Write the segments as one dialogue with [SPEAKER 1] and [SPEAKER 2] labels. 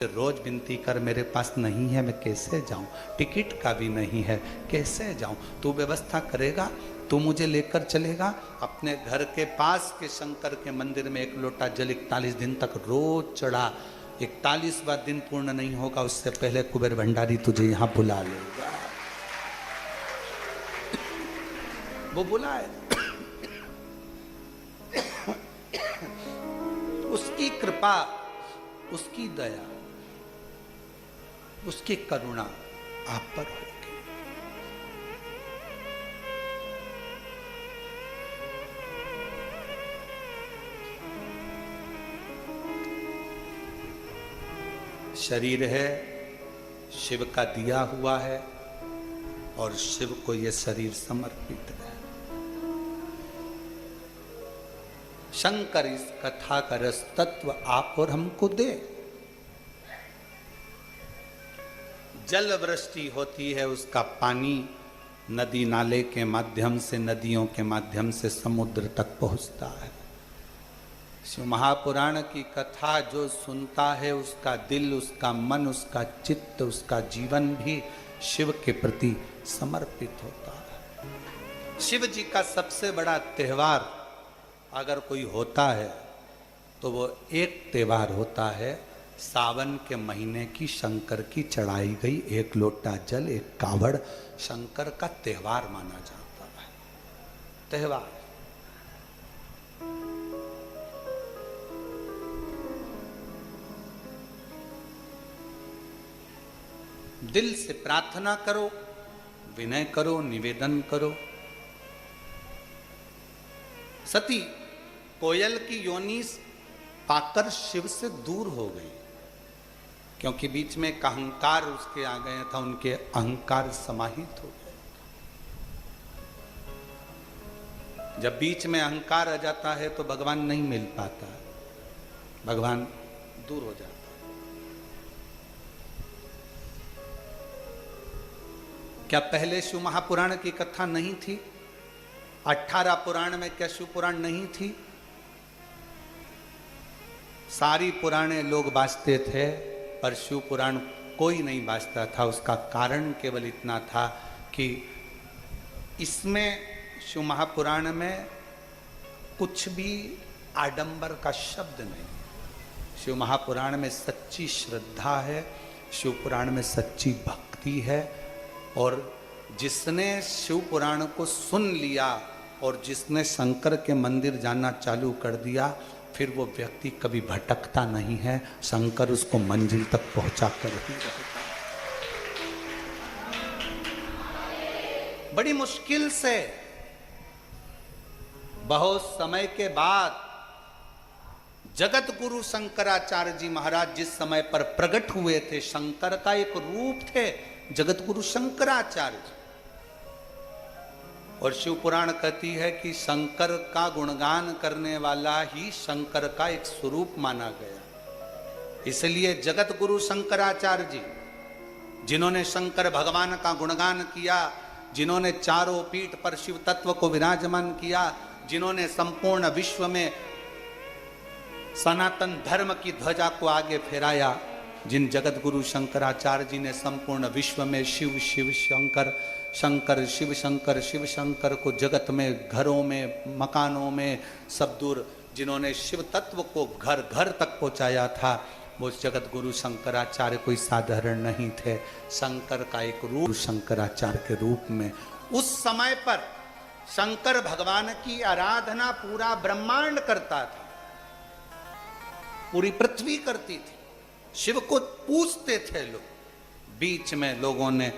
[SPEAKER 1] रोज विनती कर, मेरे पास नहीं है, मैं कैसे जाऊं, टिकट का भी नहीं है, कैसे जाऊं। तू व्यवस्था करेगा, तू मुझे लेकर चलेगा अपने घर के पास के शंकर के मंदिर में। एक लोटा जल 41 दिन तक रोज चढ़ा। 41वां दिन पूर्ण नहीं होगा उससे पहले कुबेर भंडारी तुझे यहां बुला लेगा। वो बुलाए। उसकी कृपा, उसकी दया, उसकी करुणा आप पर होगी। शरीर है, शिव का दिया हुआ है और शिव को यह शरीर समर्पित है। शंकर इस कथा का रस तत्व आप और हमको दे। जल वृष्टि होती है, उसका पानी नदी नाले के माध्यम से, नदियों के माध्यम से समुद्र तक पहुंचता है। शिव महापुराण की कथा जो सुनता है, उसका दिल, उसका मन, उसका चित्त, उसका जीवन भी शिव के प्रति समर्पित होता है। शिव जी का सबसे बड़ा त्योहार अगर कोई होता है तो वो एक त्योहार होता है, सावन के महीने की शंकर की चढ़ाई गई एक लोटा जल, एक कावड़ शंकर का त्योहार माना जाता है। त्योहार दिल से प्रार्थना करो, विनय करो, निवेदन करो। सती कोयल की योनि पाकर शिव से दूर हो गई, क्योंकि बीच में एक अहंकार उसके आ गया था, उनके अहंकार समाहित हो गए। जब बीच में अहंकार आ जाता है तो भगवान नहीं मिल पाता, भगवान दूर हो जाता है। क्या पहले शिव महापुराण की कथा नहीं थी? 18 पुराण में क्या शिव पुराण नहीं थी? सारी पुराने लोग बाजते थे, पर शिव पुराण कोई नहीं बाजता था। उसका कारण केवल इतना था कि इसमें, शिव महापुराण में कुछ भी आडंबर का शब्द नहीं। शिव महापुराण में सच्ची श्रद्धा है, शिव पुराण में सच्ची भक्ति है। और जिसने शिव पुराण को सुन लिया और जिसने शंकर के मंदिर जाना चालू कर दिया, फिर वो व्यक्ति कभी भटकता नहीं है। शंकर उसको मंजिल तक पहुंचा कर ही रहता। बड़ी मुश्किल से बहुत समय के बाद जगत गुरु शंकराचार्य जी महाराज जिस समय पर प्रकट हुए थे, शंकर का एक रूप थे जगत गुरु शंकराचार्य जी। और शिव पुराण कहती है कि शंकर का गुणगान करने वाला ही शंकर का एक स्वरूप माना गया। इसलिए जगत गुरु शंकराचार्य जी, जिन्होंने शंकर भगवान का गुणगान किया, जिन्होंने चारों पीठ पर शिव तत्व को विराजमान किया, जिन्होंने संपूर्ण विश्व में सनातन धर्म की ध्वजा को आगे फहराया, जिन जगत गुरु शंकराचार्य जी ने संपूर्ण विश्व में शिव शिव शंकर, शंकर शिव शंकर, शिव शंकर को जगत में, घरों में, मकानों में सब दूर, जिन्होंने शिव तत्व को घर घर तक पहुंचाया था, वो जगत गुरु शंकराचार्य कोई साधारण नहीं थे। शंकर का एक रूप शंकराचार्य के रूप में उस समय पर शंकर भगवान की आराधना पूरा ब्रह्मांड करता था, पूरी पृथ्वी करती थी। शिव को पूजते थे लोग। बीच में लोगों ने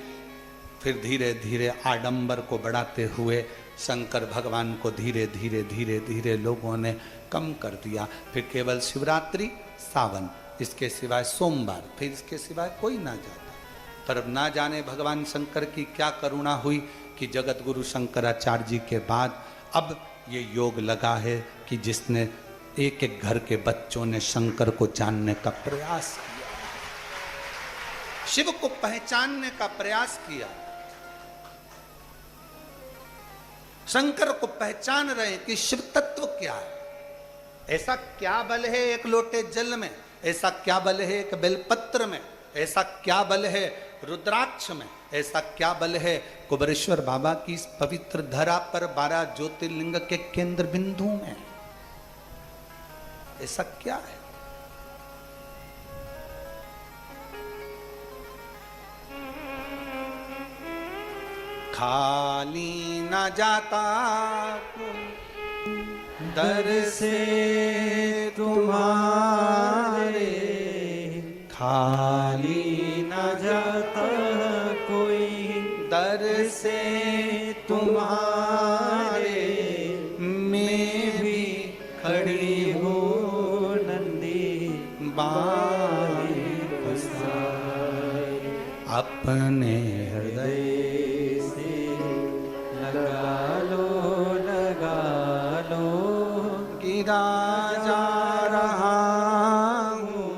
[SPEAKER 1] फिर धीरे धीरे आडंबर को बढ़ाते हुए शंकर भगवान को धीरे धीरे धीरे धीरे लोगों ने कम कर दिया। फिर केवल शिवरात्रि, सावन, इसके सिवाय सोमवार, फिर इसके सिवाय कोई ना जाता। पर अब ना जाने भगवान शंकर की क्या करुणा हुई कि जगत गुरु शंकराचार्य जी के बाद अब ये योग लगा है कि जिसने एक एक घर के बच्चों ने शंकर को जानने का प्रयास किया, शिव को पहचानने का प्रयास किया, शंकर को पहचान रहे कि शिव तत्व क्या है। ऐसा क्या बल है एक लोटे जल में ऐसा क्या बल है एक बेलपत्र में, ऐसा क्या बल है रुद्राक्ष में, ऐसा क्या बल है कुबेरेश्वर बाबा की इस पवित्र धरा पर 12 ज्योतिर्लिंग के केंद्र बिंदु में, ऐसा क्या है? खाली न जाता दर से तुम्हारे, खाली न जाता कोई दर से तुम्हारे, मैं भी खड़ी हूँ नंदी बाई अपने हृदय गिरा जा रहा हूँ,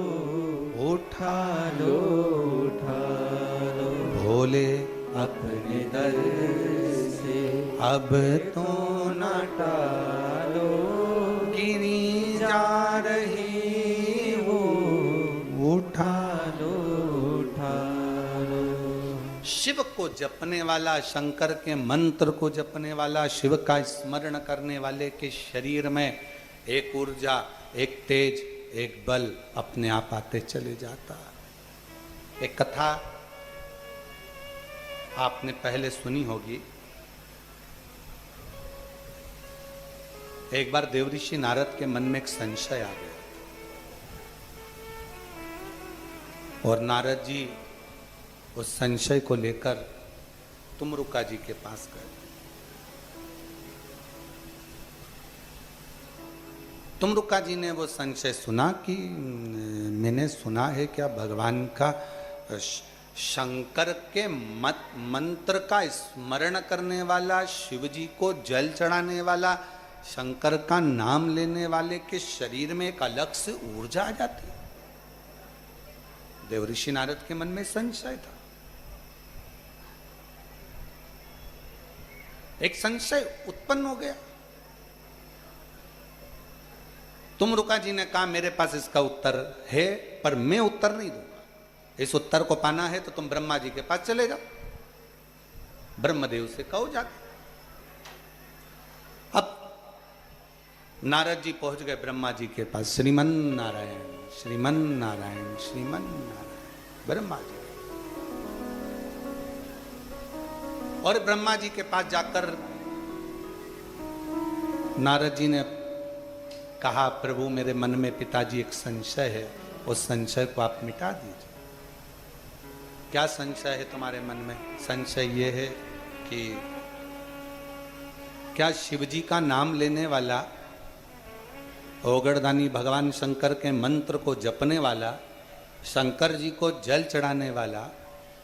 [SPEAKER 1] उठा लो भोले अपने दर से, अब तो न टालो, गिरी जा रही हूँ, उठा लो। शिव को जपने वाला, शंकर के मंत्र को जपने वाला, शिव का स्मरण करने वाले के शरीर में एक ऊर्जा, एक तेज, एक बल अपने आप आते चले जाता। एक कथा आपने पहले सुनी होगी। एक बार देवऋषि नारद के मन में एक संशय आ गया और नारद जी उस संशय को लेकर तुमरुका जी के पास गए। तुमरुका जी ने वो संशय सुना कि मैंने सुना है क्या भगवान का शंकर के मंत्र का स्मरण करने वाला, शिव जी को जल चढ़ाने वाला, शंकर का नाम लेने वाले के शरीर में एक अलग से ऊर्जा आ जाती है। देवऋषि नारद के मन में संशय था। एक संशय उत्पन्न हो गया। तुमरुका जी ने कहा मेरे पास इसका उत्तर है, पर मैं उत्तर नहीं दूंगा। इस उत्तर को पाना है तो तुम ब्रह्मा जी के पास चले जाओ, ब्रह्मदेव से कहो जाके। अब नारद जी पहुंच गए ब्रह्मा जी के पास। श्रीमन नारायण श्रीमन नारायण श्रीमन नारायण ब्रह्मा जी। और ब्रह्मा जी के पास जाकर नारद जी ने कहा, प्रभु मेरे मन में पिताजी एक संशय है, उस संशय को आप मिटा दीजिए। क्या संशय है तुम्हारे मन में? संशय ये है कि क्या शिव जी का नाम लेने वाला, ओगड़दानी भगवान शंकर के मंत्र को जपने वाला, शंकर जी को जल चढ़ाने वाला,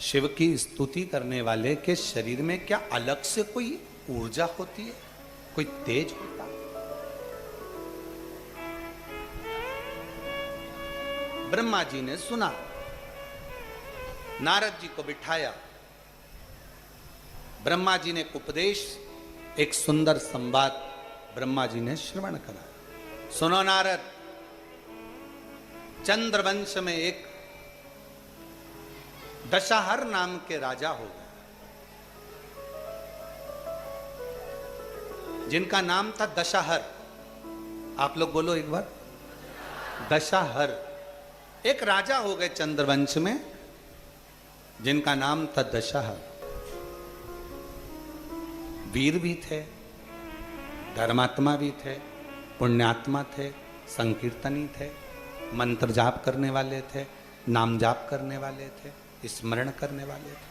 [SPEAKER 1] शिव की स्तुति करने वाले के शरीर में क्या अलग से कोई ऊर्जा होती है, कोई तेज होता है? ब्रह्मा जी ने सुना, नारद जी को बिठाया, ब्रह्मा जी ने उपदेश, एक सुंदर संवाद ब्रह्मा जी ने श्रवण करा। सुनो नारद, चंद्रवंश में एक दशहर नाम के राजा हो गए, जिनका नाम था दशहर। आप लोग बोलो एक बार, दशहर। एक राजा हो गए चंद्रवंश में जिनका नाम था दशहर। वीर भी थे, धर्मात्मा भी थे, पुण्यात्मा थे, संकीर्तनी थे, मंत्र जाप करने वाले थे, नाम जाप करने वाले थे, स्मरण करने वाले थे।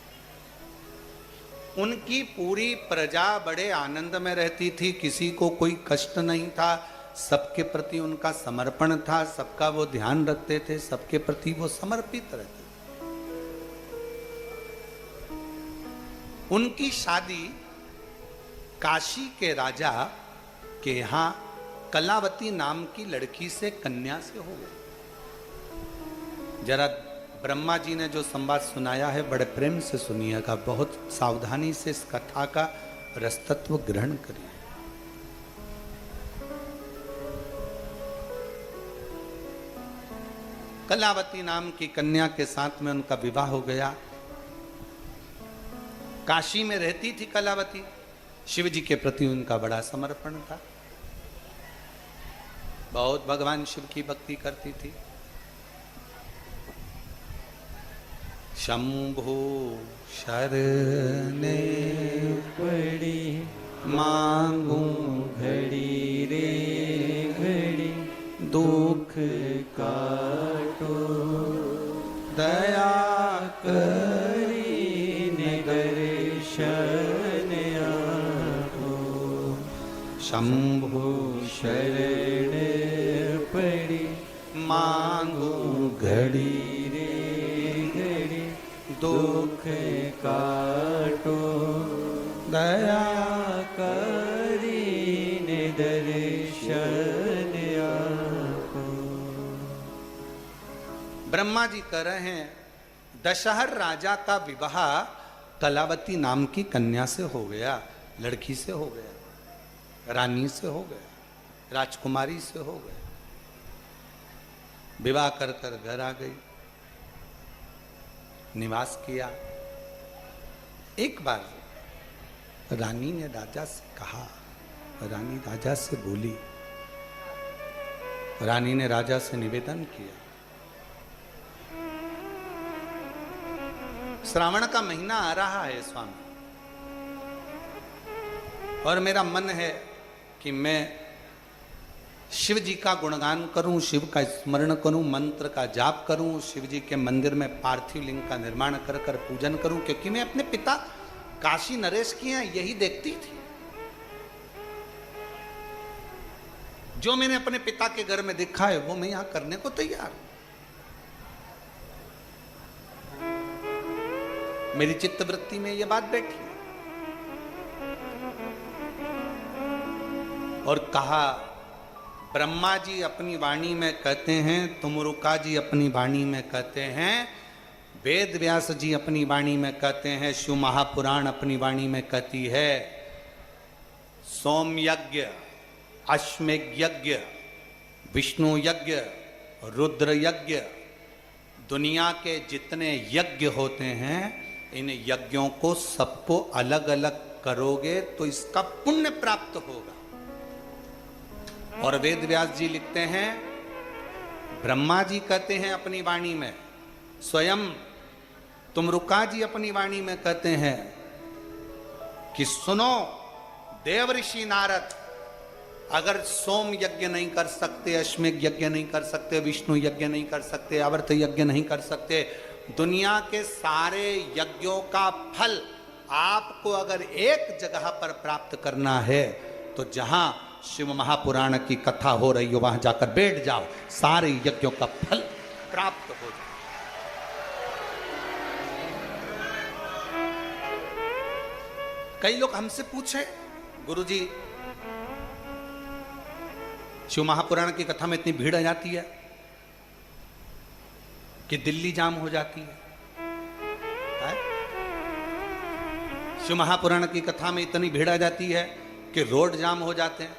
[SPEAKER 1] उनकी पूरी प्रजा बड़े आनंद में रहती थी, किसी को कोई कष्ट नहीं था, सबके प्रति उनका समर्पण था, सबका वो ध्यान रखते थे, सबके प्रति वो समर्पित रहते थे। उनकी शादी काशी के राजा के यहां कलावती नाम की लड़की से, कन्या से हो गई। जरा ब्रह्मा जी ने जो संवाद सुनाया है बड़े प्रेम से सुनिएगा, बहुत सावधानी से इस कथा का रसतत्व ग्रहण करिए। कलावती नाम की कन्या के साथ में उनका विवाह हो गया। काशी में रहती थी कलावती। शिव जी के प्रति उनका बड़ा समर्पण था, बहुत भगवान शिव की भक्ति करती थी। शंभु शरणे
[SPEAKER 2] पड़ी मांगू घड़ी रे घड़ी, दुख काटो दया करी दर्शन आपो।
[SPEAKER 1] शंभु
[SPEAKER 2] शरण पड़ी
[SPEAKER 1] मांगू
[SPEAKER 2] घड़ी रे घड़ी, दुख काटो दया करी दर्शन आपो।
[SPEAKER 1] ब्रह्मा जी कह रहे हैं दशहर राजा का विवाह कलावती नाम की कन्या से हो गया, लड़की से हो गया, रानी से हो गया, राजकुमारी से हो गया। विवाह कर कर घर आ गई, निवास किया। एक बार रानी ने राजा से कहा, रानी राजा से बोली, रानी ने राजा से निवेदन किया, श्रावण का महीना आ रहा है स्वामी, और मेरा मन है कि मैं शिव जी का गुणगान करूं, शिव का स्मरण करूं, मंत्र का जाप करूं, शिव जी के मंदिर में पार्थिव लिंग का निर्माण कर कर पूजन करूं, क्योंकि मैं अपने पिता काशी नरेश की यहाँ यही देखती थी। जो मैंने अपने पिता के घर में देखा है वो मैं यहां करने को तैयार हूं। मेरी चित्तवृत्ति में यह बात बैठी और कहा, ब्रह्मा जी अपनी वाणी में कहते हैं, तुमरुका जी अपनी वाणी में कहते हैं, वेद व्यास जी अपनी वाणी में कहते हैं, शिव महापुराण अपनी वाणी में कहती है, सोम यज्ञ, अश्वमेघ यज्ञ, विष्णु यज्ञ, रुद्र यज्ञ, दुनिया के जितने यज्ञ होते हैं, इन यज्ञों को सबको अलग अलग करोगे तो इसका पुण्य प्राप्त होगा। और वेद व्यास जी लिखते हैं, ब्रह्मा जी कहते हैं अपनी वाणी में, स्वयं तुमरुका जी अपनी वाणी में कहते हैं कि सुनो देव ऋषि नारद, अगर सोम यज्ञ नहीं कर सकते, अश्वमेघ यज्ञ नहीं कर सकते, विष्णु यज्ञ नहीं कर सकते, आवर्त यज्ञ नहीं कर सकते, दुनिया के सारे यज्ञों का फल आपको अगर एक जगह पर प्राप्त करना है तो जहां शिव महापुराण की कथा हो रही हो वहां जाकर बैठ जाओ, सारे यज्ञों का फल प्राप्त हो जाए। कई लोग हमसे पूछे, गुरुजी शिव महापुराण की कथा में इतनी भीड़ आ जाती है कि दिल्ली जाम हो जाती है? शिव महापुराण की कथा में इतनी भीड़ आ जाती है कि रोड जाम हो जाते हैं।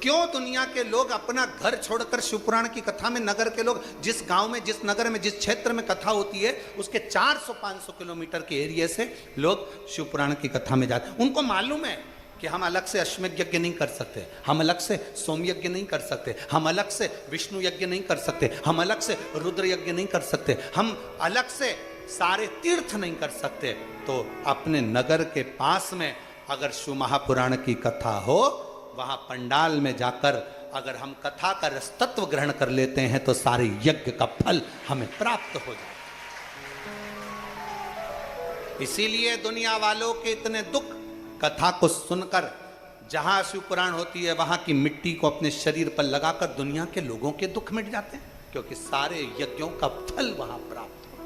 [SPEAKER 1] क्यों दुनिया के लोग अपना घर छोड़कर शिवपुराण की कथा में, नगर के लोग जिस गांव में, जिस नगर में, जिस क्षेत्र में कथा होती है उसके 400-500 किलोमीटर के एरिया से लोग शिवपुराण की कथा में जाते हैं। उनको मालूम है कि हम अलग से अश्वमेघ यज्ञ नहीं कर सकते, हम अलग से सोम यज्ञ नहीं कर सकते, हम अलग से विष्णु यज्ञ नहीं कर सकते, हम अलग से रुद्र यज्ञ नहीं कर सकते, हम अलग से सारे तीर्थ नहीं कर सकते। तो अपने नगर के पास में अगर शिव महापुराण की कथा हो, वहां पंडाल में जाकर अगर हम कथा का रसतत्व ग्रहण कर लेते हैं तो सारे यज्ञ का फल हमें प्राप्त हो जाए। इसीलिए दुनिया वालों के इतने दुख कथा को सुनकर, जहां शिव पुराण होती है वहां की मिट्टी को अपने शरीर पर लगाकर दुनिया के लोगों के दुख मिट जाते हैं, क्योंकि सारे यज्ञों का फल वहां प्राप्त हो।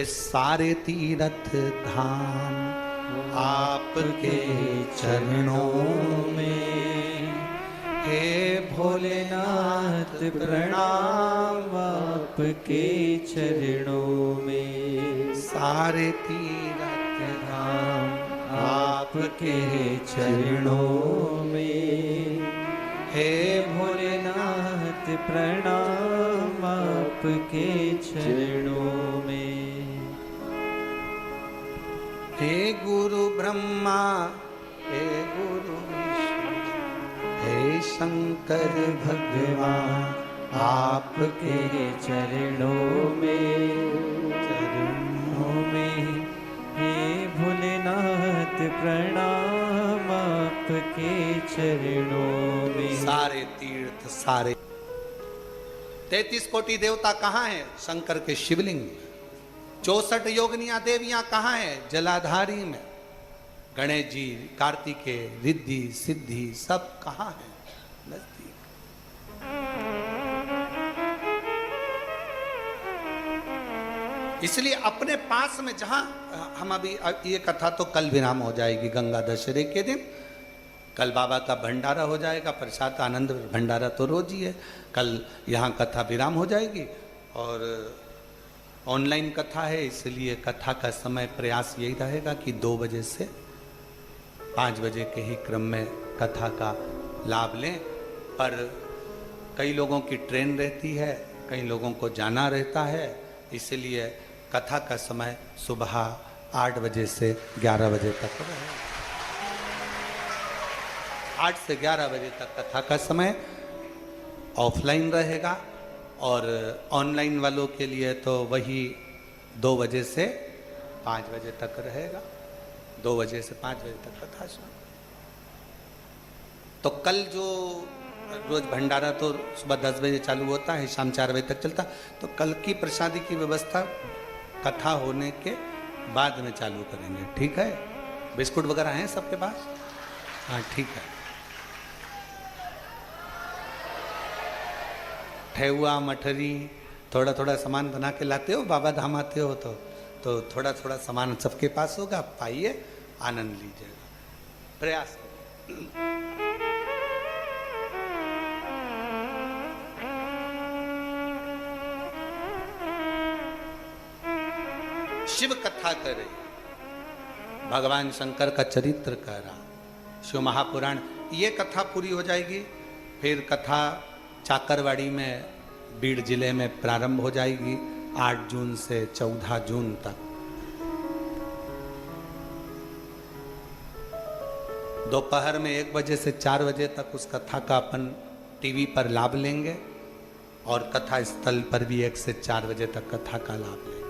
[SPEAKER 1] इस सारे तीर्थ धाम आपके चरणों में,
[SPEAKER 2] हे भोलेनाथ प्रणाम आपके चरणों में,
[SPEAKER 1] सारे तीर्थ धाम
[SPEAKER 2] आपके चरणों में, हे भोलेनाथ प्रणाम आपके चरणों में।
[SPEAKER 1] हे गुरु ब्रह्मा हे गुरु विष्णु हे शंकर भगवान
[SPEAKER 2] आपके चरणों में हे भोलेनाथ प्रणाम आपके चरणों में।
[SPEAKER 1] सारे तीर्थ सारे 33 कोटि देवता कहाँ हैं? शंकर के शिवलिंग में। 64 योगनियां देवियां कहाँ हैं? जलाधारी में। गणेश जी, कार्तिकेय, रिद्धि सिद्धि सब कहाँ हैं? नजदीक। इसलिए अपने पास में जहां हम अभी ये कथा तो कल विराम हो जाएगी गंगा दशहरे के दिन। कल बाबा का भंडारा हो जाएगा, प्रसाद आनंद भंडारा तो रोज ही है। कल यहाँ कथा विराम हो जाएगी और ऑनलाइन कथा है, इसलिए कथा का समय प्रयास यही रहेगा कि 2 बजे से 5 बजे के ही क्रम में कथा का लाभ लें। पर कई लोगों की ट्रेन रहती है, कई लोगों को जाना रहता है, इसलिए कथा का समय सुबह 8 बजे से 11 बजे तक रहेगा। 8 से 11 बजे तक कथा का समय ऑफलाइन रहेगा और ऑनलाइन वालों के लिए तो वही 2 बजे से 5 बजे तक रहेगा। 2 बजे से 5 बजे तक कथा सुनो। तो कल जो रोज भंडारा तो सुबह 10 बजे चालू होता है, शाम 4 बजे तक चलता, तो कल की प्रसादी की व्यवस्था कथा होने के बाद में चालू करेंगे। ठीक है? बिस्कुट वगैरह हैं सबके पास? हाँ ठीक है। ठेहुआ मठरी थोड़ा थोड़ा सामान बना के लाते हो, बाबा धाम आते हो तो थोड़ा थोड़ा सामान सबके पास होगा, पाइए आनंद लीजिएगा। प्रयास शिव कथा करे, भगवान शंकर का चरित्र कह रहा, शिव महापुराण, ये कथा पूरी हो जाएगी। फिर कथा चाकरवाड़ी में बीड़ जिले में प्रारंभ हो जाएगी 8 जून से 14 जून तक। दोपहर में 1 बजे से 4 बजे तक उस कथा का अपन टीवी पर लाभ लेंगे और कथा स्थल पर भी 1 से 4 बजे तक कथा का लाभ लेंगे।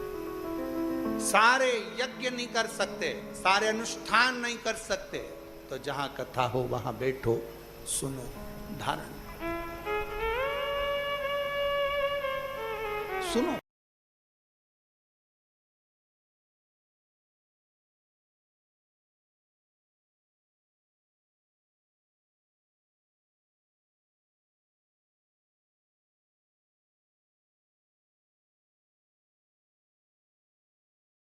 [SPEAKER 1] सारे यज्ञ नहीं कर सकते, सारे अनुष्ठान नहीं कर सकते, तो जहां कथा हो वहां बैठो, सुनो, धारण सुनो।